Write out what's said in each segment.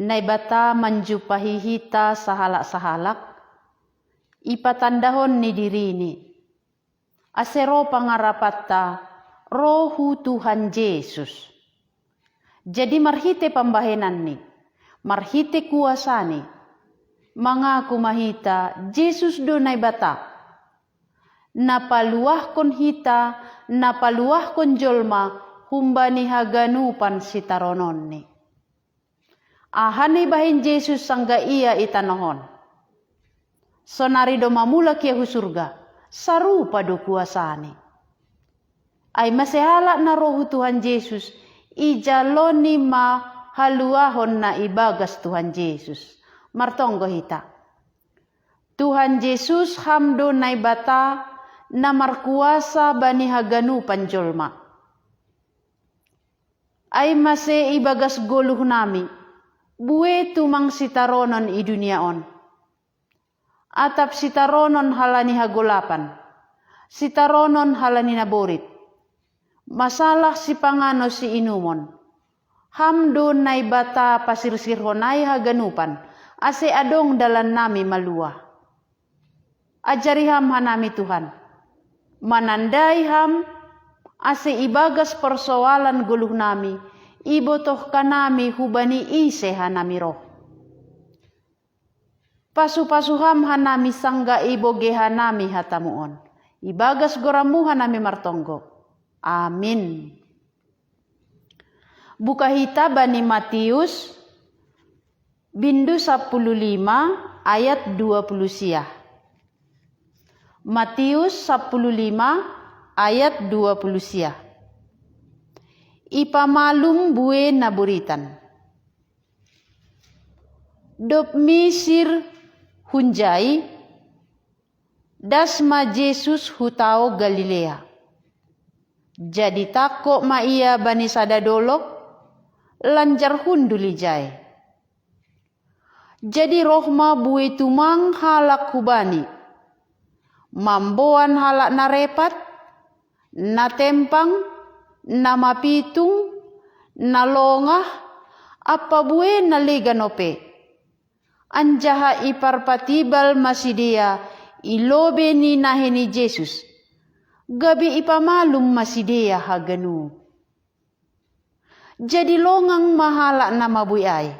Naibata manjupahi hita sahalak-sahalak, ipatandahon ni dirini. Asero pangarapatta, rohu Tuhan Yesus. Jadi marhite pambahenan ni, marhite kuasa ni, mangaku mahita, Yesus do naibata. Napaluahkon hita, napaluahkon jolma, humbani haganupan sitaronon ni. Ahani bahin Yesus sangga ia itanohon. Sonari do mamula kia husurga, sarupa do kuasani. Ay masehala na rohu Tuhan Yesus, ijaloni ma haluahon na ibagas Tuhan Yesus. Martonggo hita. Tuhan Yesus hamdo naibata na markuasa bani haganupan jolma. Ay mase ibagas goluh nami, buwe tumang sitaronon i duniaon. Atap sitaronon halani hagolapan, sitaronon halani naborit. Masalah si pangano si inumon. Hamdo naibata pasirsirhonay haganupan, ase adong dalan nami malua. Ajariham hanami Tuhan. Manandai ham, ase ibagas persoalan guluh nami, ibotoh kanami hubani ise hanami roh. Pasu-pasuham hanami sangga iboge hanami hatamuon. Ibagas goramu hanami martonggo. Amin. Buka hita bani Matius bindu 15 ayat 20 siah. Matius 15 ayat 20 siah. Ipamalum bue naburitan. Dop misir hunjai dasma Yesus hutao Galilea. Jadi takok ma ia bani sadadolok lanjar hunduli jai. Jadi rohma bue tumang halak hubani. Mamboan halak narepat, na tempang, na mapitung, na longah, apa bue na leganope. Anjaha iparpatibal masidia, ilobe ni naheni Yesus. Gabi ipamalum masidia haganu. Jadi longang mahalak na mabui ay.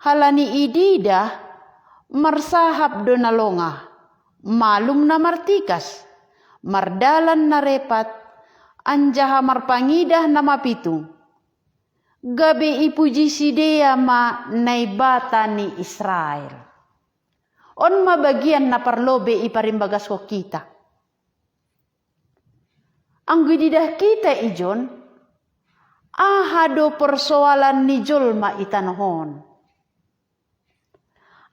Halani idida, marsahap do na longah. Malum na martikas, mardalan na repat, anjaha marpangidah na mapitung. Gabi ipuji sidea ma naibata ni Israel. On mabagian na parlobe iparimbagas ko kita. Ang gididah kita ijon, ahado persoalan ni jolma itanohon.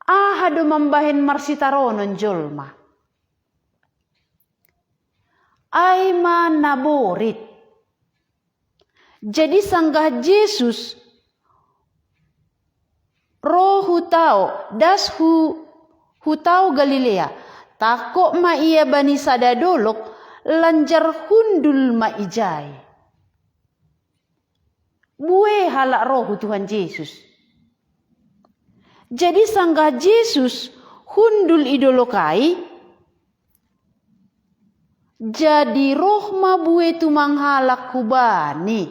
Ahado mambahin marsitaronon jolma. Ay manaborit. Jadi sanggah Yesus roh hutao das hutao Galilea takok ma ia bani sadadolok lanjar hundul ma ijai. Bue halak roh Tuhan Yesus. Jadi sanggah Yesus hundul idolokai, jadi roh mabue tumang halak kubani.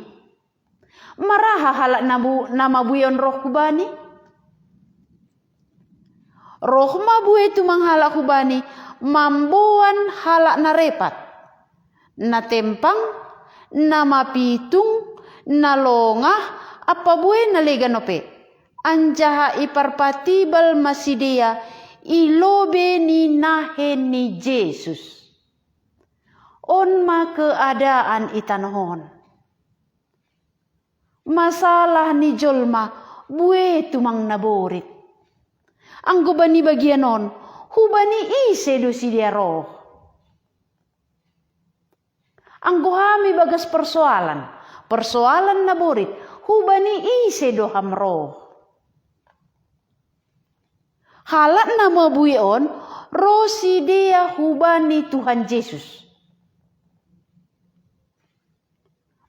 Maraha halak nama buyon roh kubani. Roh mabue tumang halak kubani, mamboan halak narepat, na tempang, na mapitung, na longah, apa bue na leganope. Anjaha iparpatibal masidia ilobe ni naheni Yesus. On ma keadaan itanohon. Masalah ni jolma bue tumang naborit. Anggo bani bagianon hubani ise do sidia roh. Anggo hami bagas persoalan naborit hubani ise do ham roh. Halak nama buion rosi dia hubani Tuhan Yesus.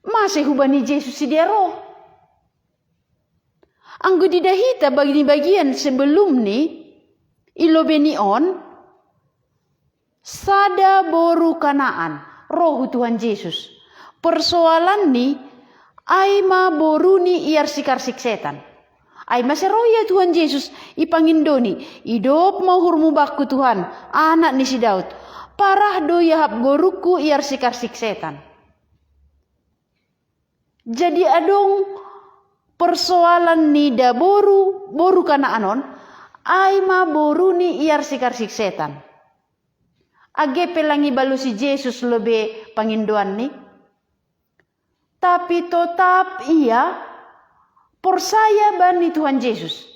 Masih hubani Yesus si dia roh. Anggo didahita bagi bagian sebelum ni ilobenion sada boru kanaan roh Tuhan Yesus. Persoalan ni ay maboruni iar sikarsik setan. Ay maseroya Tuhan Yesus ipangindoni idop mahurmu bakku Tuhan anak ni si Daud. Parah do yahap goruku iar sikarsik setan. Jadi adong persoalan ni da boru kanaanon ay maboruni iar sikarsik setan. Age pelangi balu si Yesus lebe pangindoan ni. Tapi tetap ia persaya bani Tuhan Yesus.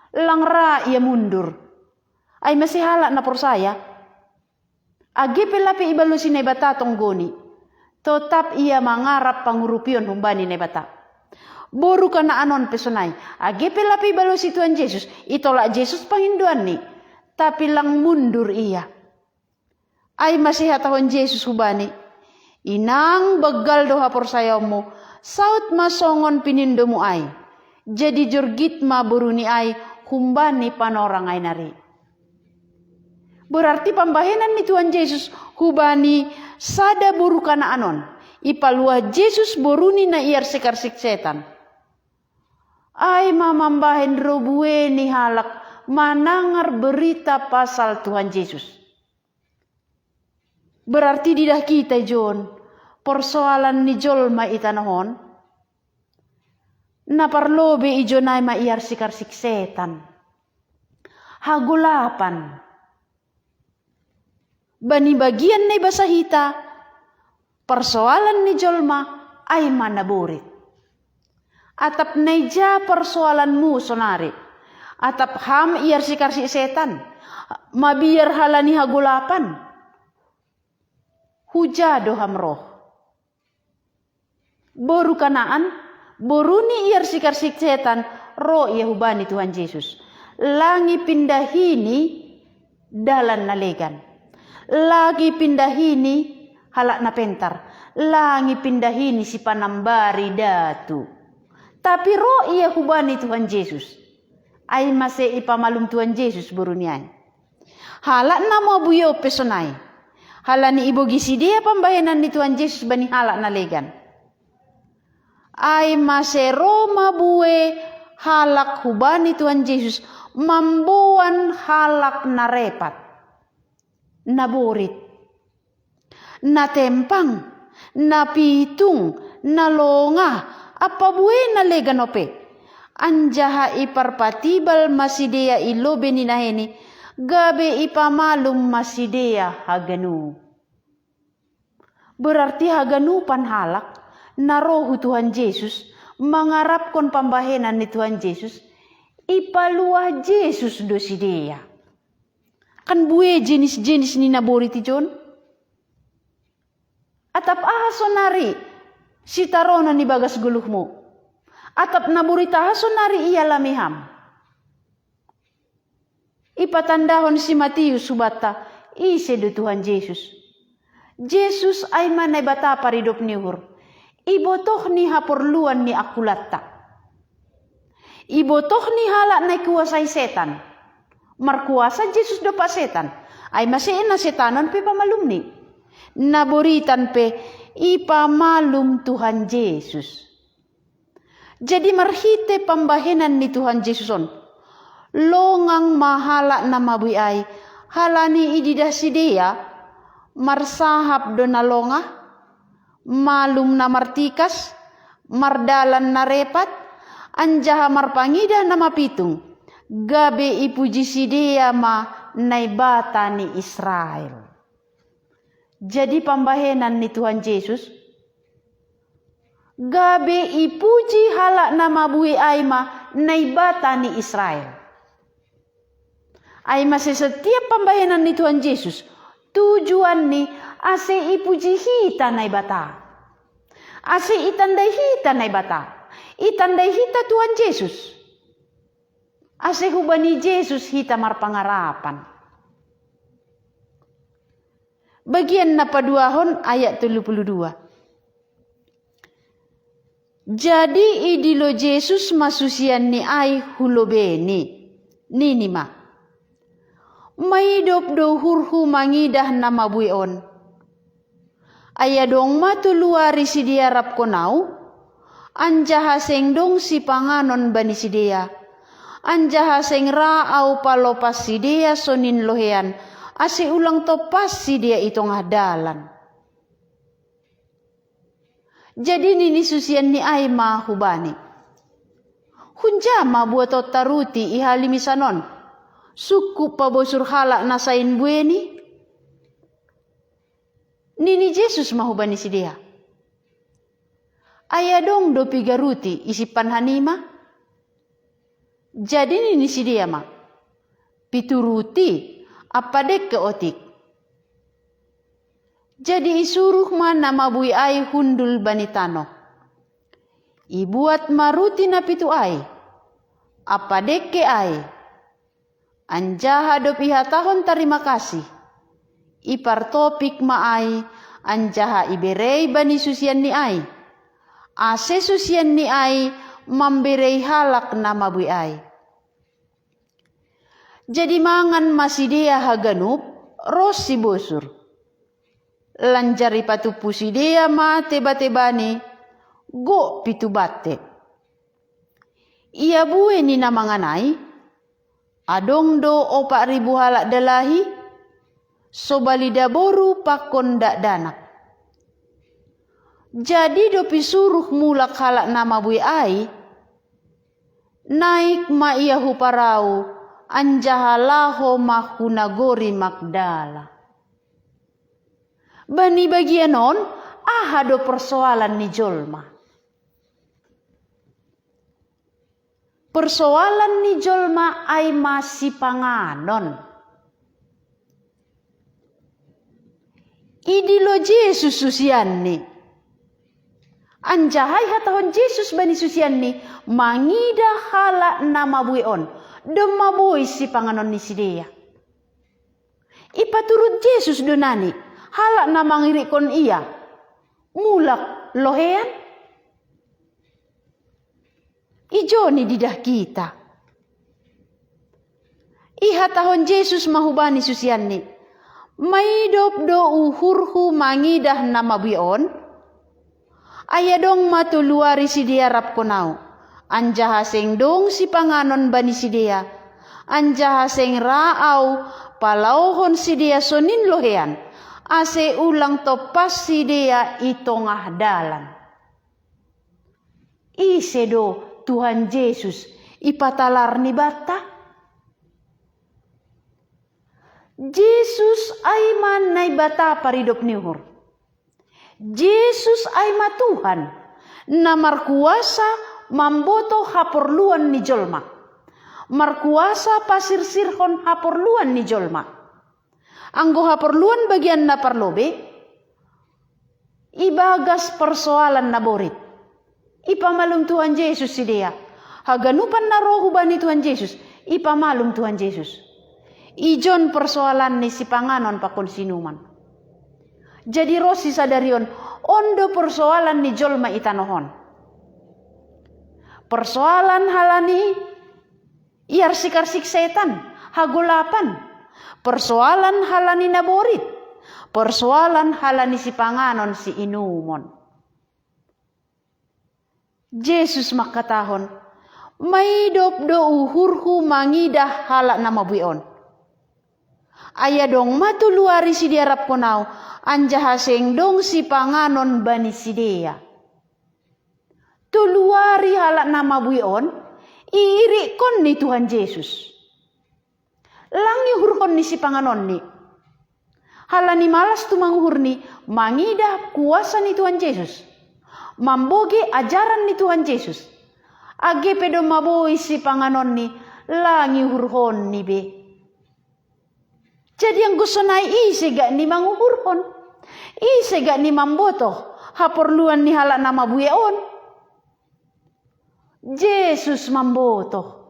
Langra ia mundur. Ay masih halak na persaya. Age pelapi ibalu si nebata tonggoni. Tetap ia mangarap pangurupion humbani nebata. Boru kana anon pesonai. Age pelapi ibalu si Tuhan Yesus. Itolak Yesus pangindoan ni. Tapi lang mundur ia. Ay masih hatahon Yesus hubani. Inang begal doha porsayamu. Saut masongon pinindomu ay. Jadi jurgit ma buruni ay. Humbani panorang ay nari. Berarti pambahenan ni Tuhan Yesus. Hubani sada buru kana anon. Ipalua Yesus boruni na iar sikarsik setan. Ay mamambahen robue ni halak. Manangar berita pasal Tuhan Yesus. Berarti didah kita John, persoalan ni jolma itanahon, na parlobe ijonay maiar sikarsik setan. Hagulapan. Bani bagian ni basahita, persoalan ni jolma ay manaburit. Atap naija persoalanmu sonari. Atap ham iar sikarsik setan. Mabiar halani hagulapan. Hujado hamroh. Boru kanaan, boruni iar sikarsik setan, roh ia hubani Tuhan Yesus. Langi pindahini dalan nalegan. Lagi pindahini halak na pentar. Langi pindahini si panambari datu. Tapi roh ia hubani Tuhan Yesus. Ay masih ipamalum Tuhan Yesus boruni ay. Halak na mabuyo pesonay. Halani ibu gisi dia pambahenan ni Tuhan Yesus bani halak nalegan. Ay masero mabue halak hubani Tuhan Yesus mambuan halak na repat. Naborit. Na tempang. Na pitung. Na longa. Apa bue nalegan ope. Anjaha iparpatibal masidea ilobe ni naheni. Gabe ipamalum masidea haganu. Berarti haganu panhalak na roh Tuhan Yesus mangarapkan pambahenan ni Tuhan Yesus ipaluah Yesus do sidea. Kan bue jenis-jenis ni nabori ti John. Atap ahasonari si tarona ni bagas guluhmu. Atap nabori tahasonari iya lamiham. Ipatandahon si Matius subata ise do Tuhan Yesus. Yesus ay manay bata paridop ni hur. Ibotoh ni haporluan ni akulatta. Ibotoh ni halak na kuasay setan. Markuasa Yesus do pa setan. Ay masiin na setanon pe pamalum ni. Naboritan pe ipamalum Tuhan Yesus. Jadi marhite pambahenan ni Tuhan Yesus on. Longang mahala na mabui ay halani ididah sidea marsahap do na longa malum na martikas mardalan na repat anjaha marpangida na mapitung gabe ipuji sidea ma naibata ni Israel. Jadi pambahenan ni Tuhan Yesus gabe ipuji halak na mabui ay ma naibata ni Israel. Ay masih setiap pambahenan ni Tuhan Yesus tujuan ni ase ipuji hita na ibata. Ase itandai hita na ibata. Itandai hita Tuhan Yesus. Ase hubani Yesus hita marpangarapan. Bagian na paduahon ayat 32. Jadi idilo Jesus masusian ni ai hulobeni. Nini ma. Maidop do hurhu mangidah nama buion. Ayadong matuluari si dia rap konau. Anjaha seng dong si panganon bani si dia. Anjaha seng raau palopas si dia sonin lohean. Ase ulang topas si dia itong hadalan. Jadi nini susian ni ay mahubani. Hunjama buat taruti ihalimisanon. Suku pabosur halak nasain bueni. Nini Jesus mahubani si dia. Ayadong do pigaruti isipan hanima. Jadi nini si dia ma. Pituruti apa dek ke otik. Jadi isuruh mana mabui ai hundul banitano. Ibuat maruti na pitu ai. Apa deke ai. Anjaha do pihatahon terima kasih. Ipar topik ma ai. Anjaha iberei bani susian ni ai. Ase susian ni ai mamberei halak na mabui ai. Jadi mangan masih dia haganup. Rosi bosur. Lanjari patupu si dia ma teba-tebani go pitu bate. Ia bue ni namanganai adong do 4.000 halak dalahi sobalida boru pakon dak danak. Jadi do pisuruh mulak halak nama bui ai naik ma ia huparau anjahalaho mahunagori Magdala. Bani bagian non, do persoalan ni jolma. Persoalan ni jolma ay masih panganon. Idilo Jesus susian ni. Anjahai hatahon Jesus bani susian ni. Mangida halak nama buion. Dema bui si panganon ni si dia. Ipaturut Jesus donani. Halak na mangirikon iya. Mulak lohean. Ijo ni didah kita. Iha tahun Jesus mahubani susian ni. Maidop do uhurhu mangidah nama bion. Ayadong matuluari si dia rap konau. Anjaha seng dong si panganon bani si dia. Anjaha seng raau palauhon si dia sonin lohean. Ase ulang topas si dia itongah dalan. Ise do Tuhan Yesus ipatalar ni bata. Yesus ay man nay bata paridop nihur. Yesus ay ma Tuhan na markuasa mamboto haporluan ni jolma. Markuasa pasirsirhon haporluan ni jolma. Anggo haporluan bagian na parlobe, ibagas persoalan na borit. Ipamalum Tuhan Yesus si dia. Haganupan na rohu bani Tuhan Yesus, ipamalum Tuhan Yesus. Ijon persoalan ni si panganon pakon sinuman. Jadi rosi sadarion, ondo persoalan ni jolma itanohon. Persoalan halani, iar sikarsik setan, hagulapan. Persoalan halani naborit. Persoalan halani si panganon si inumon. Yesus makatahon. Maidop do uhurhu mangidah halak nama buion. Ayadong matuluari si dia rap konau. Anjaha seng dong si panganon bani si dia. Tuluari halak nama buion. Iirikon ni Tuhan Yesus. Langi hurhon ni si panganon ni. Halani malas tu manguhur ni. Mangidah kuasa ni Tuhan Yesus. Mamboge ajaran ni Tuhan Yesus. Age pedo maboi si panganon ni. Langi hurhon ni be. Jadi yang gusonai ise gak ni manguhurhon. Ise gak ni mamboto. Haporluan ni halak nama bueon. Yesus mamboto.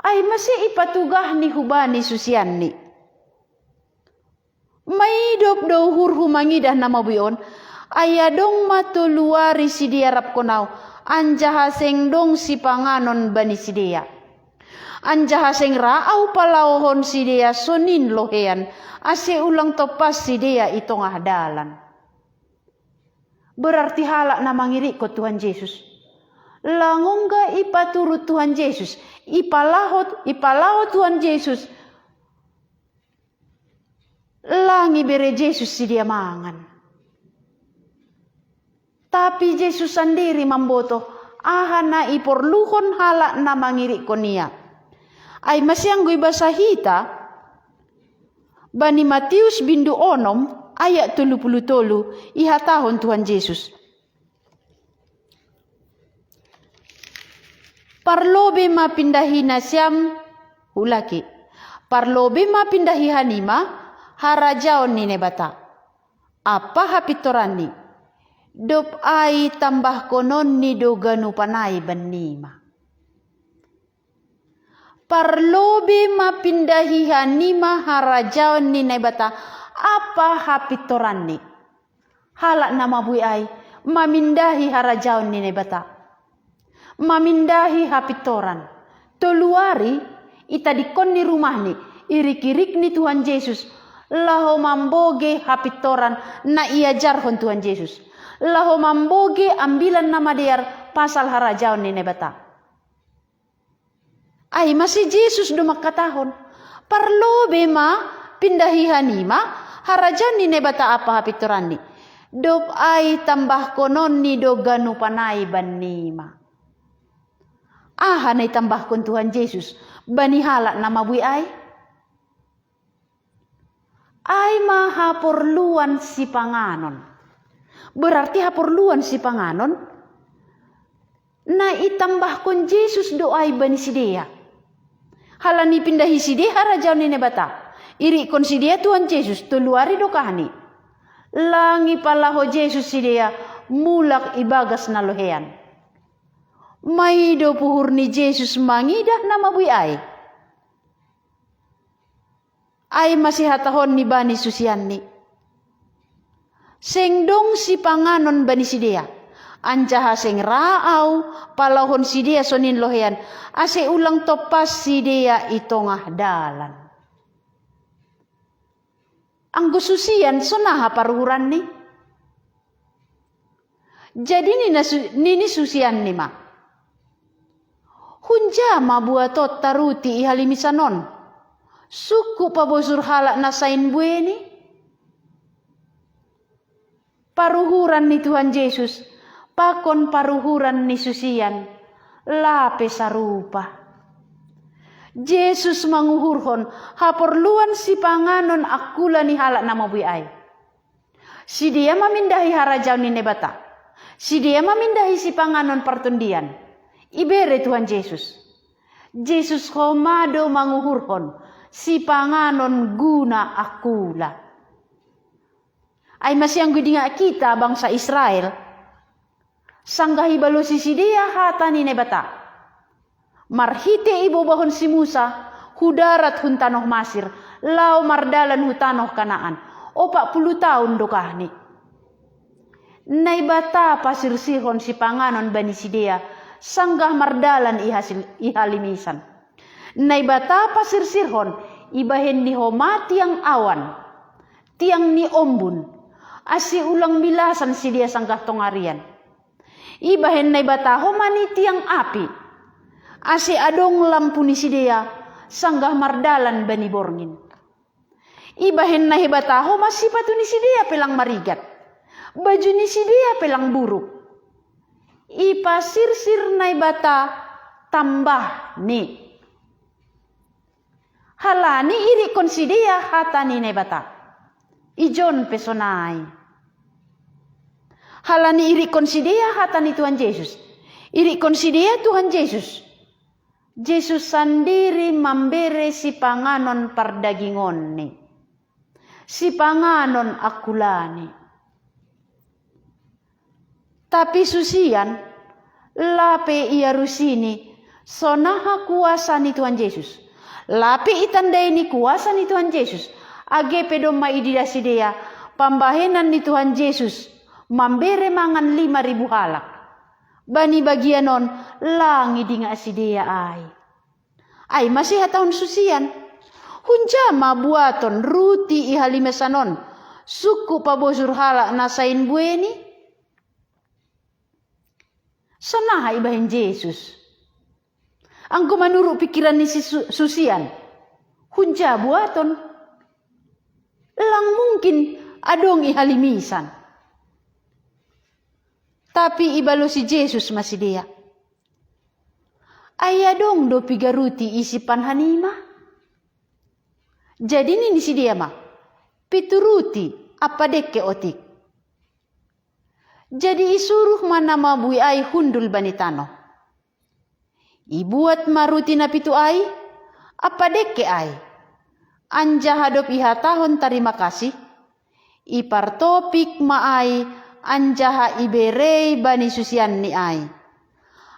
Ay masih ipatugah ni hubani susian ni. Maidop do hurhu mangidah nama buion. Ayadong matuluari si dia rap konaw, anjaha seng dong si panganon bani si dia. Anjaha seng raaw palawhon si dia sonin lohean, ase ulang topas si dia itong ahdalan. Berarti halak na mangiri ko Tuhan Yesus. Langongga ipaturut Tuhan Yesus, ipalahot Tuhan Yesus. Langi bere Yesus si dia mangan. Tapi Yesus sendiri memboto, ahana iporluhon halak na mangiri ko niya. Ay masyanggoy basahita, bani Matius bindu onom, ayat 33, ihatahon Tuhan Yesus. Parlobe mapindahi nasyam hulaki. Parlobe mapindahi hanima harajaon ni nebata. Apa hapitorani? Dop ai tambah konon ni doganu panai banima. Parlobe mapindahi hanima harajaon ni nebata. Apa hapitorani? Halak nama bui ai mamindahi harajaon ni nebata. Mamindahi hapitoran. Toluari ita dikon ni rumah ni irik-irik ni Tuhan Yesus. Laho mamboge hapitoran na iajarhon Tuhan Yesus. Laho mamboge ambilan nama diar pasal harajaon ni nebata. Ay masih Yesus dumak katahon. Parlobe ma pindahi hanima harajaon ni nebata apa hapitoran ni. Dop ay tambah konon ni doganu panai banima. Aha na itambahkon Tuhan Yesus bani halak na mabui ay mahaporluan si panganon. Berarti haporluan si panganon na itambahkon Yesus doay bani si dia. Halani pindahi si dia harajaw ni nebata. Irikon si dia Tuhan Yesus tuluari dokahani. Langi palaho Yesus si dia mulak ibagas na lohean. May do puhur ni Yesus mangidah na mabui ay. Ay masih hatahon ni bani susian ni. Sengdong si panganon bani si dia. Anjaha seng raaw palahon si dia sonin lohean. Ase ulang topas si dia itongah dalan. Ang gususian sonaha paruhuran ni. Jadi nini susian ni ma. Hunja mabuatot taruti ihalimisanon. Suku pabosur halak nasain bueni. Paruhuran ni Tuhan Yesus. Pakon paruhuran ni susian. Lape sarupa. Yesus manguhurhon. Haporluan si panganon akula ni halak na mabuay. Si dia mamindahi harajaw ni nebata. Si dia mamindahi si panganon partundian. Ibere Tuhan Yesus. Yesus komado manguhurhon si panganon guna akula. Ay masyang gudinga kita bangsa Israel. Sanggahi balosi si dia hata ni nebata. Marhite ibobahon si Musa hudarat huntanoh Masir. Lau mardalan hutanoh Kanaan. 40 tahun dokahni. Naibata pasirsihon si panganon bani si dia. Sanggah mardalan ihalimisan. Naibata pasirsirhon ibahen ni homa tiang awan. Tiang ni ombun. Asi ulang milasan si dia sanggah tongarian. Ibahen naibata homa ni tiang api. Asi adong lampu ni si dia sanggah mardalan bani borngin. Ibahen naibata homa sipatu ni si dia pelang marigat. Baju ni si dia pelang buruk. Ipasirsir naibata tambah ni. Halani iri konsidia hatani naibata. Ijon pesonai. Halani iri konsidia hatani Tuhan Yesus. Iri konsidia Tuhan Yesus. Yesus sendiri memberi si panganon pardagingon ni. Si panganon akulani. Tapi susian, lape ia rusini, sonaha kuasa ni Tuhan Yesus. Lape itandai ni kuasa ni Tuhan Yesus. Age pedom maididasi dia, pambahenan ni Tuhan Yesus, Mambere mangan 5.000 halak. Bani bagianon langi dinga asidea ai. Ai masih tahun susian. Hunjama buaton ruti ihalimesanon. Suku pabosur halak nasain bueni. Sonaha ibahin Yesus. Angko menurut pikiran ni susian. Hunja buaton. Lang mungkin adong ihalimisan. Tapi ibalo si Yesus masih dia. Ayah dong do pigaruti isi panhanima. Jadi ni si dia mah. Pituruti apa dekke otik. Jadi isuruh mana mabui ai hundul banitano. Ibuat maruti na pitu ai. Apa dekke ai. Anja hadop iha tahun terima kasih. Ipar topik ma ai. Anjaha iberei bani susian ni ai.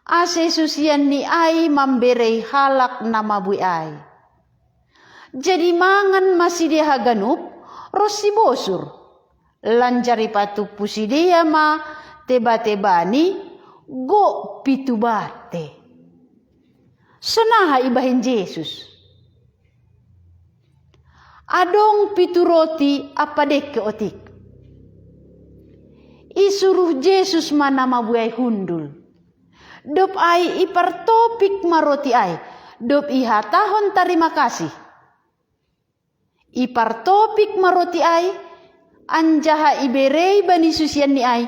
Ase susian ni ai mamberei halak nama bui ai. Jadi mangan masih dia haganup, rosi bosur. Lanjari patu pusi dia ma teba-tebani go pitu bate. Sonaha ibahin Yesus. Adong pitu roti apa deke otik. Isuruh Yesus mana mabuai hundul. Dop ai ipar topik maroti ai. Dop iha tahun terima kasih. Ipar topik maroti ai. Anjaha iberei bani susian ni ai.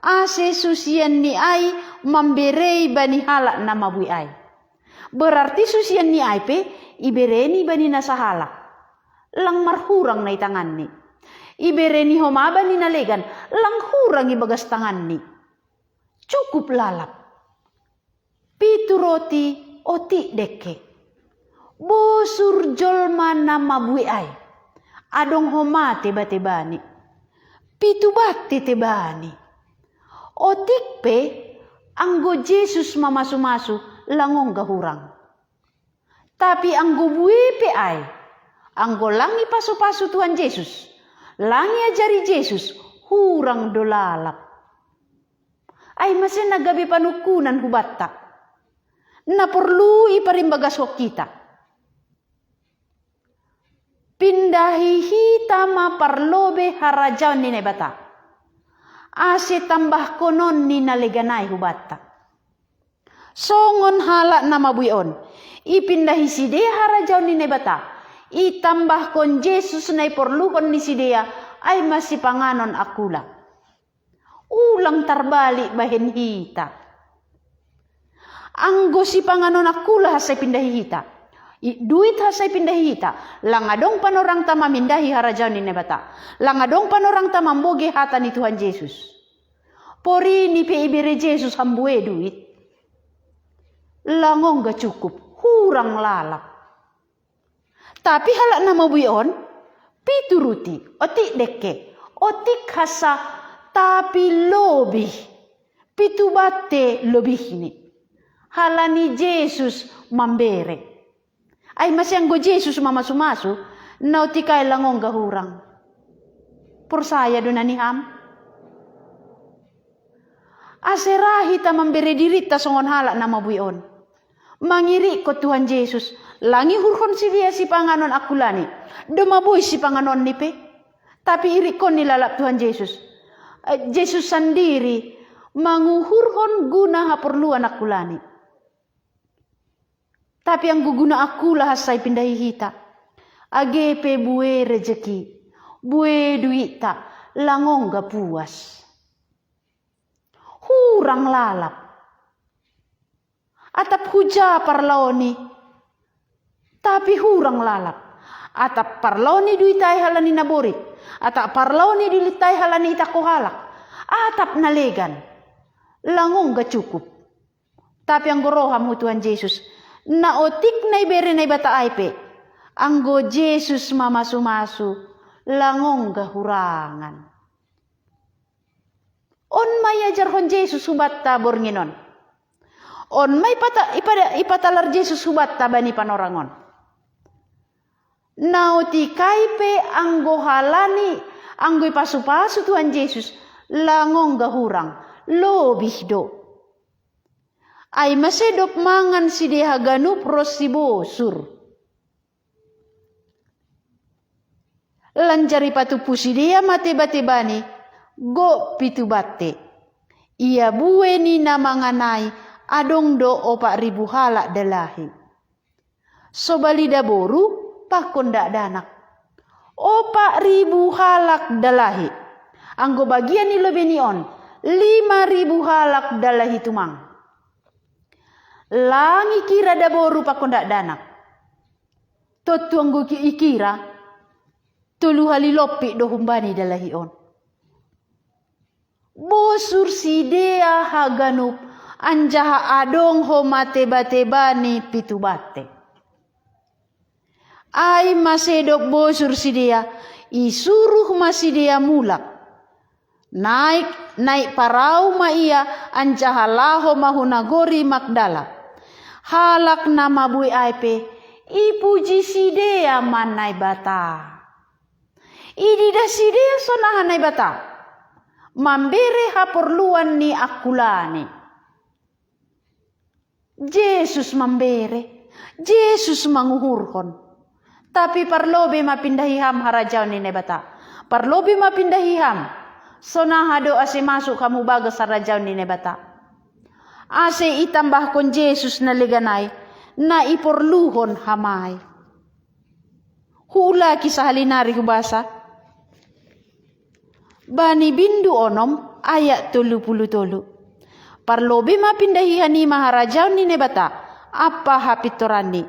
Ase susian ni ai mamberei bani halak nama bui ai. Berarti susian ni ai pe ibereni bani nasa halak. Lang marhurang na itangan ni. Ibereni homaba ni nalegan, lang hurang ibagas tangan ni. Cukup lalap. Pitu roti oti deke. Bosur jolma nama bui ai. Adong homa teba-tebani. Pitu bate tebani. Otik pe, anggo Yesus mamasu-masu langong gahurang. Tapi anggo bui pe ai. Anggo langi pasu-pasu Tuhan Yesus. Langi ajari Yesus, hurang dolalap. Ay masih nagabi panukunan hubatta. Na perlu iparimbagas hok kita. Pindahi hita ma parlobe harajaw ni nebata. Ase tambah konon ni naleganay hubatta. Songon halak na mabuyon. Ipindahi si dia harajaw ni nebata. Itambah kon Yesus na iporluhon ni si dia ay masih panganon akula. Ulang tarbalik bahin hita. Anggo si panganon akula hasay pindahi hita. Duit hasay pindahi hita. Langadong panorang tama mindahi harajaw ni nebata. Langadong panorang tama mboge hata ni Tuhan Yesus. Pori ni peibere Yesus hambue duit. Langong gak cukup. Hurang lalap. Tapi halak nama buyon, pituruti, otik deke, otik hasa, tapi lebih, pitu bate lebih ini. Halani Yesus mambere. Ay masih anggo Yesus mamasu-masu, nautikai langong gahurang. Persaya dona niham. Aserahi ta mambere dirita songon halak nama buyon. Mangiri ko Tuhan Yesus. Langi hurhon si dia si panganon akulani. Domaboy si panganon ni pe. Tapi irikon nilalap Tuhan Yesus. Yesus sendiri manguhurhon guna haperluan akulani. Tapi ang guguna akulah hasay pindahi hita. Agepe bue rejeki. Bue duita. Langong ga puas. Hurang lalap. Atap huja parlaoni. Tapi hurang lalap. Atap parlaoni duitai halani naborit. Atap parlaoni duitai halani itako halak. Atap nalegan. Langong ga cukup. Tapi ang goroham Tuhan Yesus. Naotik na ibere na ibata aipe. Anggo Yesus mamasu-masu. Langong ga hurangan. On may ajarhon Yesus hubat tabor nginon. On may ipatalar Yesus hubat tabani panorangon. Nauti kaipe anggo halani anggo ipasu-pasu Tuhan Yesus langong gahurang, lobih do. Ay masedop mangan si deha ganup ros si bosur. Lanjari patupu si dia mate-bate-bani, go pitu bate. Ia bue ni namanganai, adong do 4.000 halak dalahi. So balida boru, pakon dak danak. 4.000 halak dalahi. Anggo bagian ni lebih ni on, 5.000 halak dalahi tumang. Langi kira da boru pakon dak danak. Totu anggo ikira, tulu hali lopi do humbani dalahi on. Bosur si dea haganup anjaha adong ho mate-bate-bani pitu bate. Ay masedok bosur si dea, isuruh masidea mulak. Naik parau ma ia anjaha laho mahunagori Magdala. Halak nama bui aipe, ipuji si dea manai bata. Idida si dea sonahanai bata. Mambere haporluan ni akulani. Yesus mambere, Yesus manguhurhon. Tapi parlobe mapindahiham harajau ni nebata. Parlobe mapindahiham. Sonahado ase masuk kamu bagas harajau ni nebata. Ase itambah kon Yesus na leganay, na iporluhon hamay. Hula kisah halinari hubasa. Bani bindu onom ayat 33. Parlobe mapindahihan ni maharajaw ni nebata. Apa hapitorani.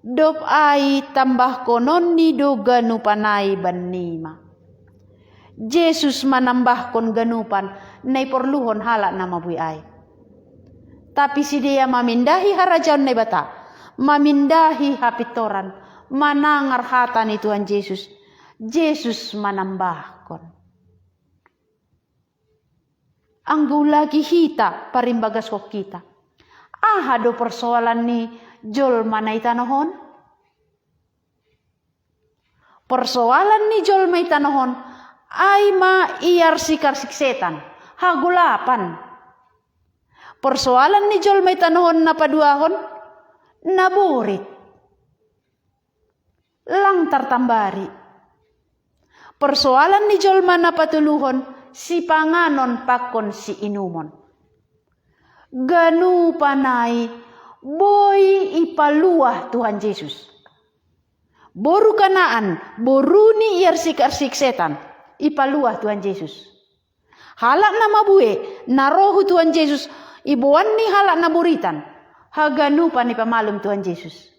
Dop ai tambah konon ni do ganupanai banima. Yesus manambah kon ganupan na iporluhon halak nama bui ai. Tapi si dia mamindahi harajaw nebata. Mamindahi hapitoran. Manangar hata ni Tuhan Yesus. Yesus manambah kon. Anggo lagi hita parimbagas kok kita. Do persoalan ni jol manay tanohon. Persoalan ni jol may tanohon ay maiyar sikar siksetan. Hagulapan. Persoalan ni jol may tanohon na paduahon. Naburit. Lang tartambari. Persoalan ni jol man na patuluhon. Si panganon pakon si inumon. Ganu panay, boy ipaluah Tuhan Yesus. Boru kanaan, boru ni iyarsik-arsik setan, ipaluah Tuhan Yesus. Halak na mabue, narohu Tuhan Yesus, ibuan ni halak na buritan, haganu pa ni pamalum Tuhan Yesus.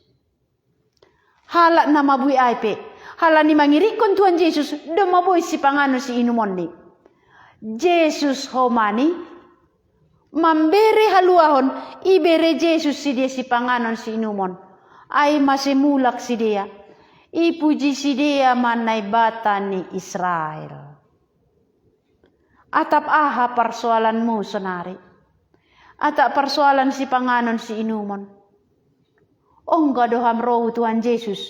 Halak na mabue aipe, halak ni mangirikon Tuhan Yesus, domaboy si panganon si inumon ni. Yesus homani mambere haluahon ibere Yesus si dia si panganon si inumon ay masemulak si dia ipuji si dia manay bata ni Israel. Atap aha persoalanmu sonari. Atap persoalan si panganon si inumon. Ongga doham rohu Tuhan Yesus.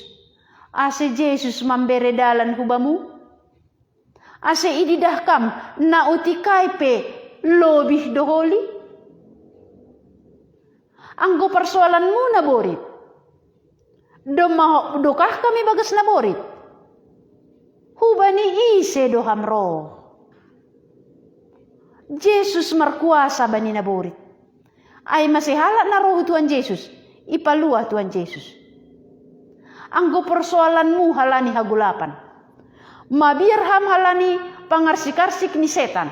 Ase Yesus mambere dalan hubamu. Ase ididahkam na utikai pe lobih doholi. Anggo persoalanmu na borit. Dokah kami bagas na borit. Hubani ise doham roh. Yesus markuasa bani na borit. Ay masihala na roh Tuhan Yesus. Ipaluah Tuhan Yesus. Anggo persoalanmu halani hagulapan. Mabiar ham halani pangarsik-arsik ni setan.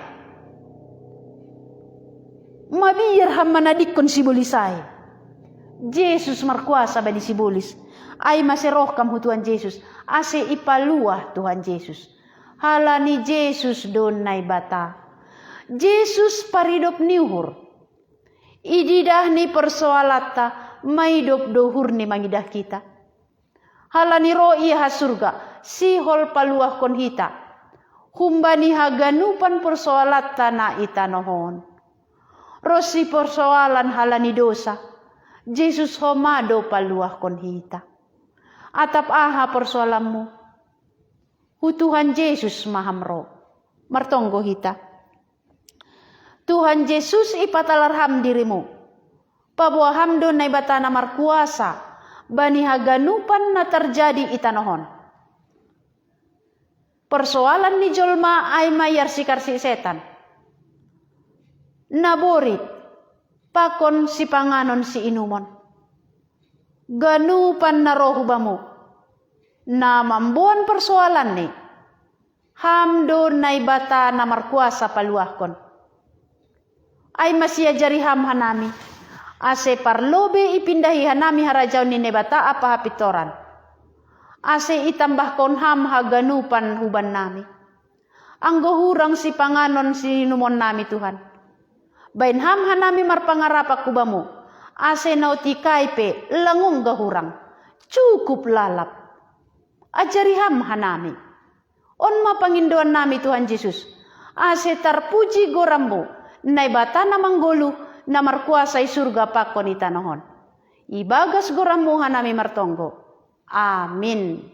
Mabiar ham manadikon sibulisay. Yesus markuasa bani sibulis. Ay maserohkam hu Tuhan Yesus. Ase ipaluah Tuhan Yesus. Halani Yesus donay bata. Yesus paridop niuhur. Ididah ni persoalata maidop dohur ni mangidah kita. Halani roh iya hasurga. Sihol paluah kon hita. Humbani haganupan persoalata na itanohon. Rosi persoalan halani dosa. Yesus homado paluah kon hita. Atap aha persoalanmu. Hu Tuhan Yesus mahamro. Martonggo hita. Tuhan Yesus ipatalarham dirimu. Pabuah hamdo na ibatana markuasa. Bani haganupan na terjadi itanohon. Persoalan ni jolma ay mayar sikarsi setan. Naborit. Pakon si panganon si inumon. Ganupan na rohubamu. Na mambuan persoalan ni. Hamdo na ibata na markuasa paluahkon. Ay masya jari ham hanami. Ase parlobe ipindahi hanami harajaw ni nebata apa hapitoran. Ase itambah kon ham haganupan huban nami. Anggo hurang si panganon si numon nami Tuhan. Bain ham hanami marpangarapak kubamu. Ase nauti kaipe langung gahurang. Cukup lalap. Ajari ham hanami. On mapangindoan nami Tuhan Yesus. Ase tarpuji gorambo. Naibata na manggolu na markuasay surga pakon itanohon. Ibagas goramuhan nami martonggo. Amin.